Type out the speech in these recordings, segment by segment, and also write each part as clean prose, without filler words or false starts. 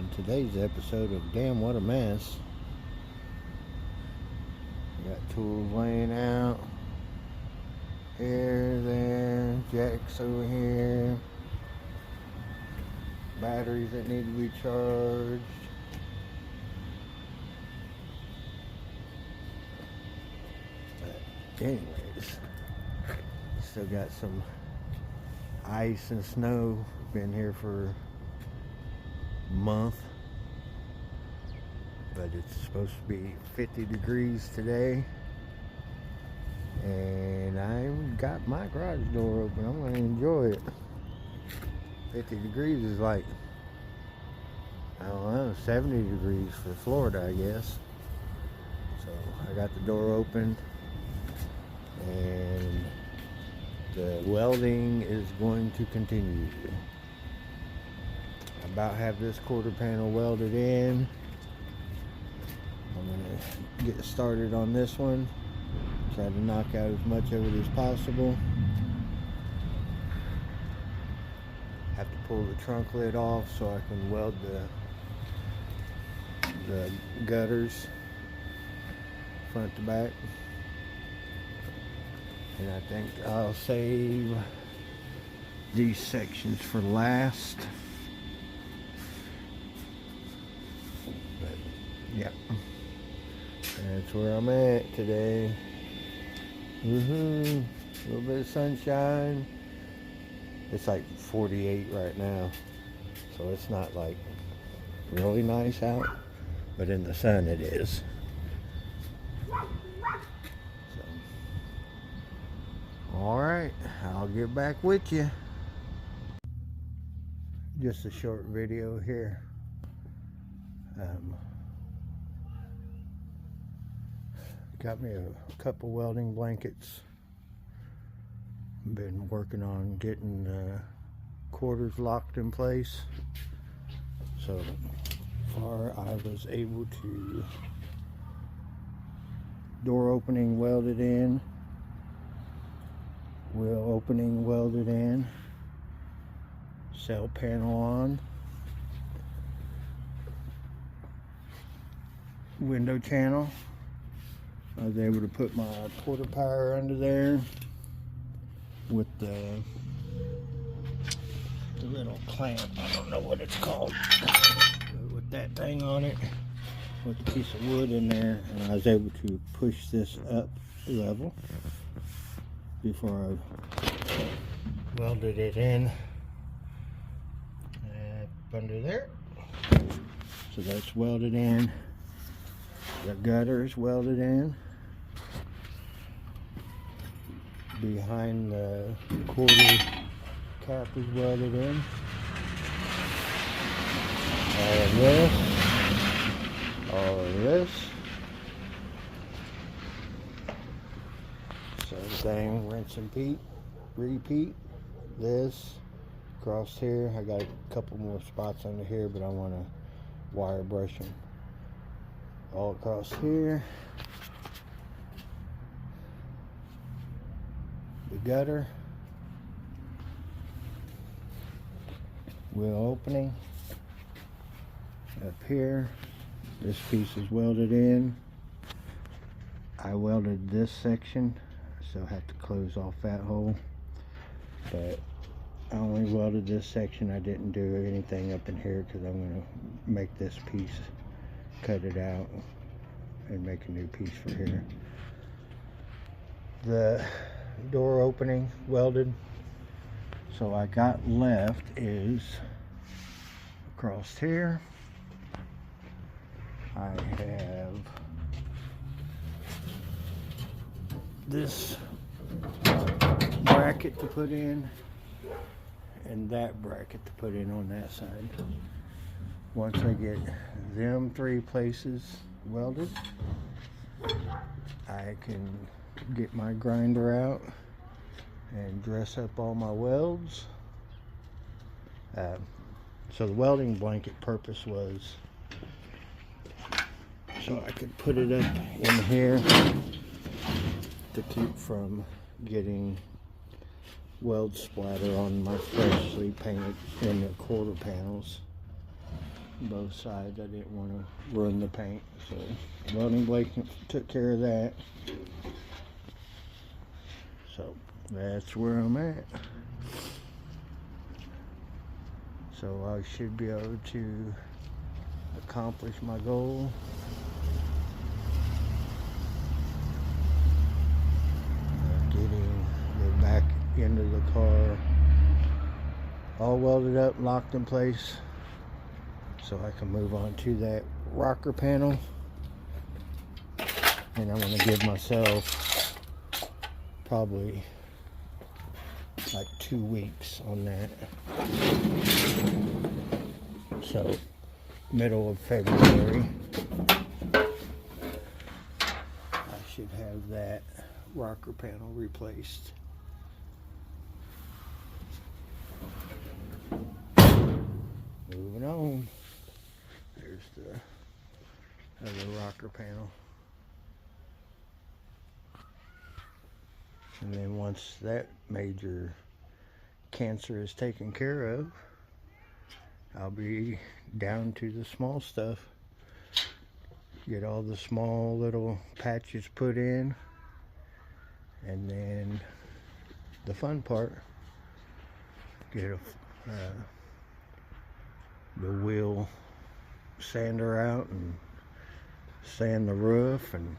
on today's episode of Damn What a Mess. We got tools laying out here, there, jacks over here, batteries that need to be charged. But anyways, still got some ice and snow. Been here for a month, but it's supposed to be 50 degrees today, and I've got my garage door open. I'm going to enjoy it. 50 degrees is like, I don't know, 70 degrees for Florida, I guess. So I got the door open, and the welding is going to continue. I about have this quarter panel welded in. I'm going to get started on this one. Try to knock out as much of it as possible. Have to pull the trunk lid off so I can weld the gutters front to back. And I think I'll save these sections for last. But yeah, that's where I'm at today. A little bit of sunshine. It's like 48 right now, so it's not like really nice out, but in the sun it is. Alright, I'll get back with you. Just a short video here. Got me a couple welding blankets. Been working on getting quarters locked in place. So far I was able to door opening welded in, wheel opening welded in, cell panel on, window channel. I was able to put my quarter power under there with the little clamp, I don't know what it's called, with that thing on it, with a piece of wood in there, and I was able to push this up level before I welded it in up under there. So that's welded in. The gutter is welded in. Behind the quarter cap is welded in. All of this. Same thing, rinse and repeat. This across here. I got a couple more spots under here, but I want to wire brush them. All across here. The gutter. Wheel opening. Up here. This piece is welded in. I welded this section, so I have to close off that hole. But I only welded this section. I didn't do anything up in here because I'm going to make this piece, cut it out, and make a new piece for here. The door opening welded. So I got left is across here. I have this bracket to put in and that bracket to put in on that side. Once I get them three places welded, I can get my grinder out and dress up all my welds. So the welding blanket purpose was so I could put it up in here to keep from getting weld splatter on my freshly painted in the quarter panels. both sides. I didn't want to ruin the paint, so welding blade took care of that. So that's where I'm at. So I should be able to accomplish my goal. Getting the back end of the car all welded up, locked in place, so I can move on to that rocker panel. And I'm going to give myself probably like 2 weeks on that. So middle of February I should have that rocker panel replaced. Moving on. There's the other rocker panel. And then once that major cancer is taken care of, I'll be down to the small stuff. Get all the small little patches put in, and then the fun part, get the wheel sander out and sand the roof and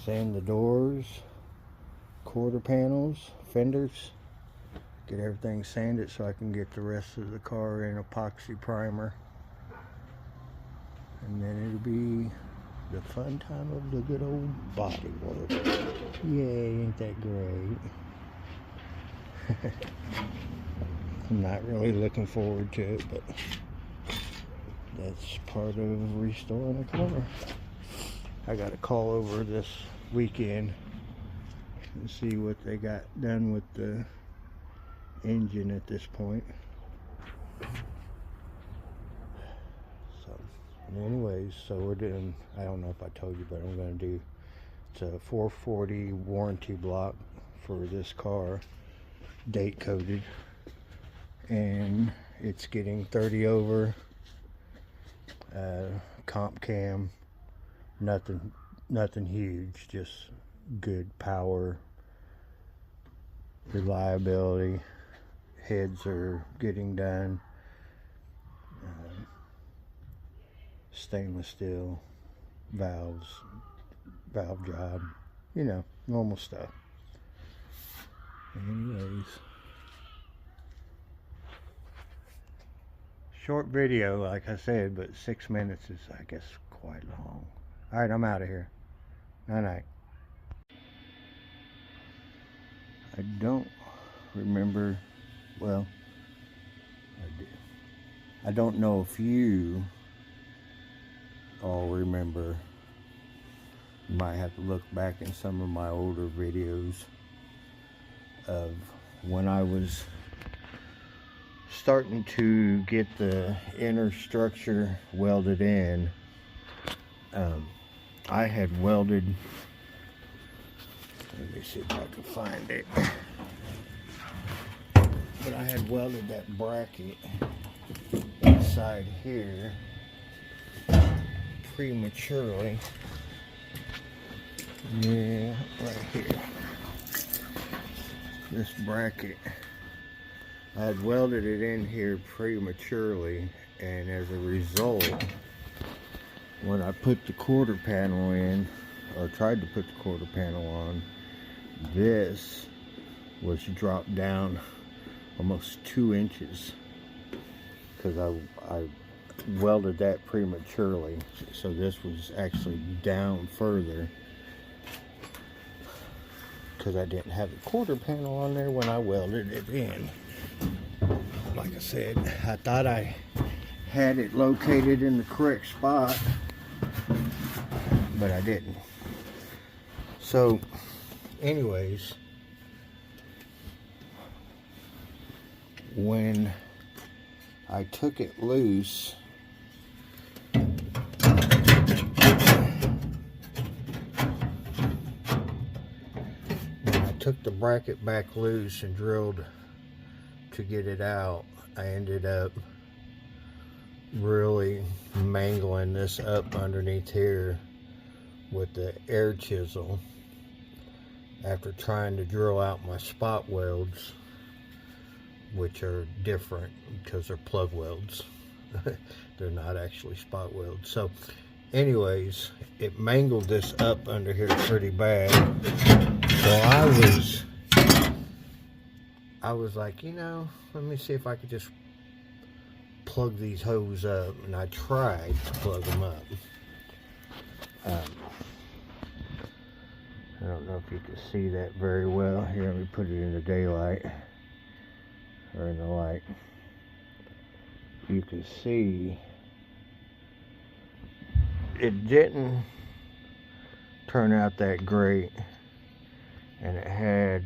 sand the doors, quarter panels, fenders, get everything sanded so I can get the rest of the car in epoxy primer. And then it'll be the fun time of the good old body work. Yay, ain't that great? I'm not really looking forward to it, but that's part of restoring a car. I got a call over this weekend and see what they got done with the engine at this point. So anyways, so we're doing, I don't know if I told you, but I'm going to do, it's a 440 warranty block for this car, date coded, and it's getting 30 over, comp cam, nothing huge, just good power, reliability, heads are getting done, stainless steel, valves, valve job, you know, normal stuff. Anyways, short video, like I said, but 6 minutes is, I guess, quite long. Alright, I'm out of here. Night night. I don't remember, well, I do. I don't know if you all remember. You might have to look back in some of my older videos of when I was starting to get the inner structure welded in. I had welded, let me see if I can find it, but I had welded that bracket inside here prematurely. Yeah, right here. This bracket, I had welded it in here prematurely, and as a result, when I put the quarter panel in, or tried to put the quarter panel on, this was dropped down almost 2 inches because I welded that prematurely, so this was actually down further because I didn't have the quarter panel on there when I welded it in. Like I said, I thought I had it located in the correct spot, but I didn't. So anyways, when I took it loose, took the bracket back loose and drilled to get it out, I ended up really mangling this up underneath here with the air chisel after trying to drill out my spot welds, which are different because they're plug welds. They're not actually spot welds. So anyways, it mangled this up under here pretty bad. So I was like, you know, let me see if I could just plug these holes up, and I tried to plug them up. I don't know if you can see that very well. Here, let me put it in the daylight, or in the light. You can see it didn't turn out that great, and it had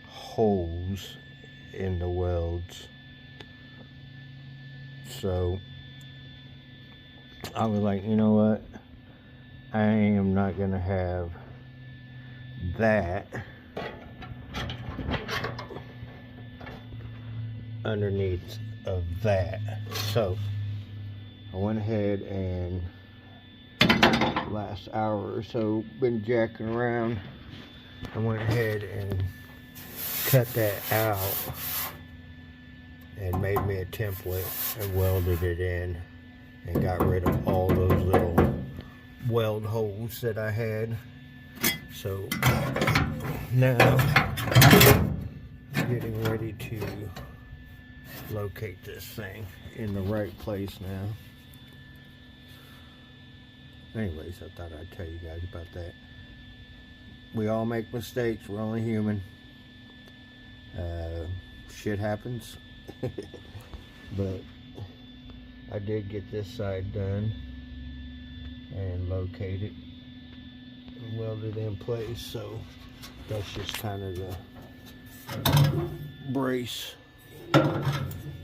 holes in the welds. So I was like, you know what, I am not gonna have that underneath of that. So I went ahead and last hour or so been jacking around. I went ahead and cut that out and made me a template and welded it in and got rid of all those little weld holes that I had. So now I'm getting ready to locate this thing in the right place now. Anyways, I thought I'd tell you guys about that. We all make mistakes. We're only human. Shit happens. But I did get this side done and locate it and weld it in place. So that's just kind of the brace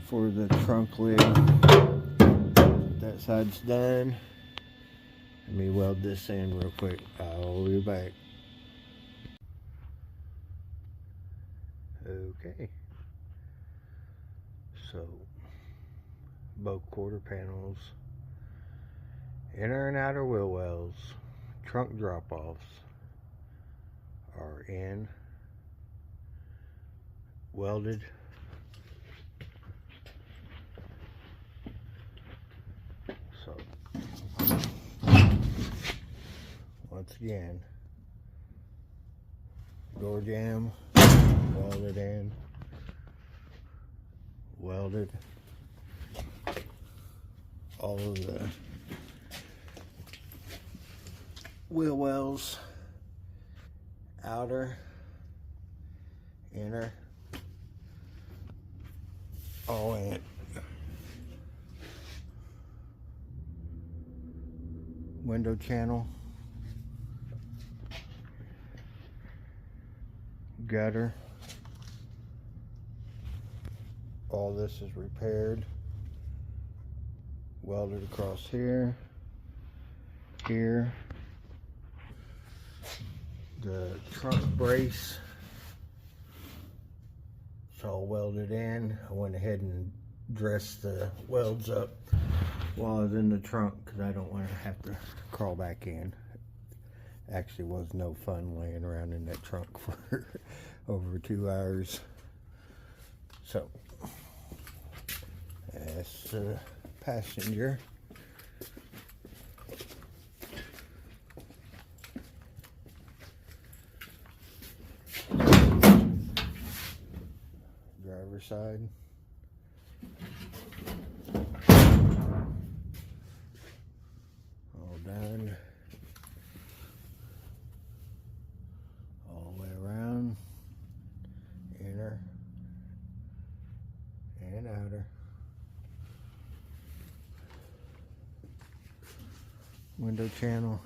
for the trunk lid. That side's done. Let me weld this in real quick. I'll be back. Okay. So both quarter panels, inner and outer wheel wells, trunk drop-offs are in, welded. So once again, door jamb welded in, welded. All of the wheel wells, outer, inner, all in. Window channel, gutter, all this is repaired. Welded across here, here. The trunk brace, it's all welded in. I went ahead and dressed the welds up while I was in the trunk because I don't want to have to crawl back in. Actually was no fun laying around in that trunk for over 2 hours. So that's the passenger. Driver side. All done. All the way around. Inner and outer. Window channel.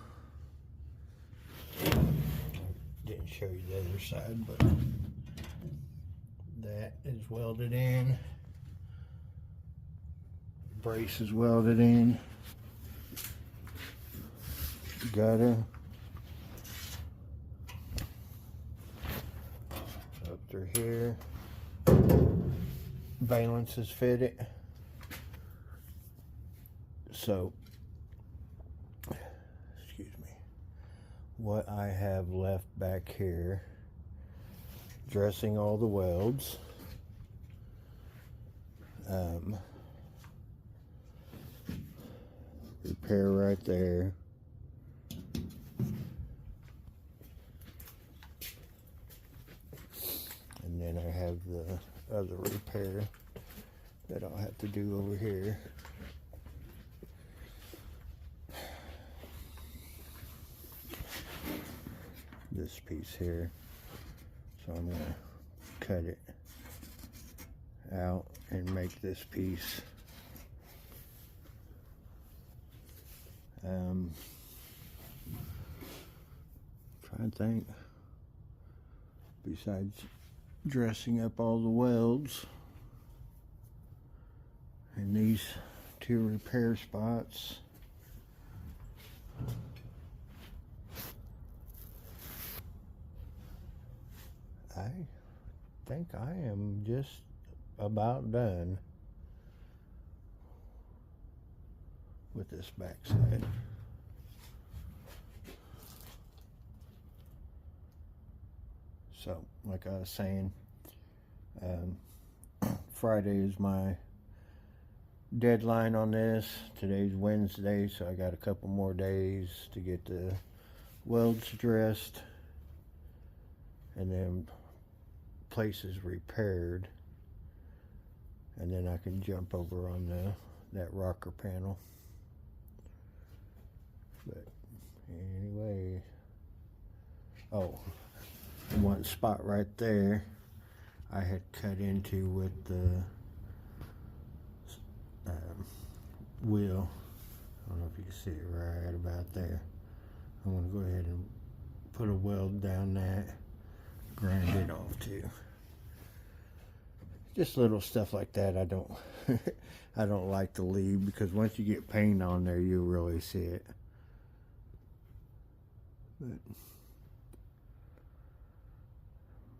Didn't show you the other side, but that is welded in. Brace is welded in. Gutter. Up through here. Valence is fitted. So, excuse me, what I have left back here, dressing all the welds, repair right there, and then I have the other repair that I'll have to do over here. This piece here, so I'm going to cut it out and make this piece. Trying to think, besides dressing up all the welds and these two repair spots, I think I am just about done with this backside. So, like I was saying, Friday is my deadline on this. Today's Wednesday, so I got a couple more days to get the welds dressed and then places repaired, and then I can jump over on that rocker panel. But anyway, oh, one spot right there I had cut into with the wheel. I don't know if you can see it right about there. I'm going to go ahead and put a weld down that, grind it off too. Just little stuff like that I don't I don't like to leave, because once you get paint on there you really see it. But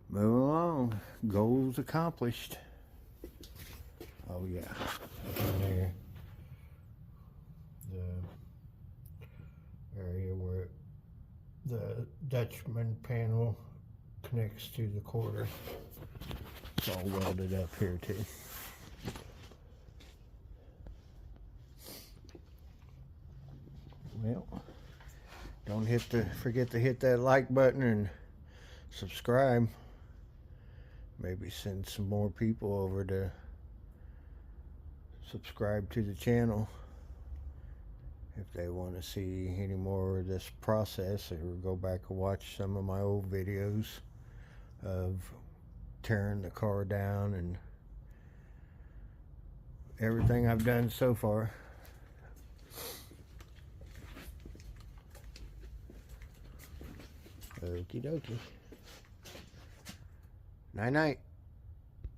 moving along, goals accomplished. Oh yeah, in there, the area where the Dutchman panel connects to the quarter, it's all welded up here too. Well, don't forget to hit that like button and subscribe. Maybe send some more people over to subscribe to the channel if they want to see any more of this process, or go back and watch some of my old videos of tearing the car down and everything I've done so far. Okie dokie. Night night.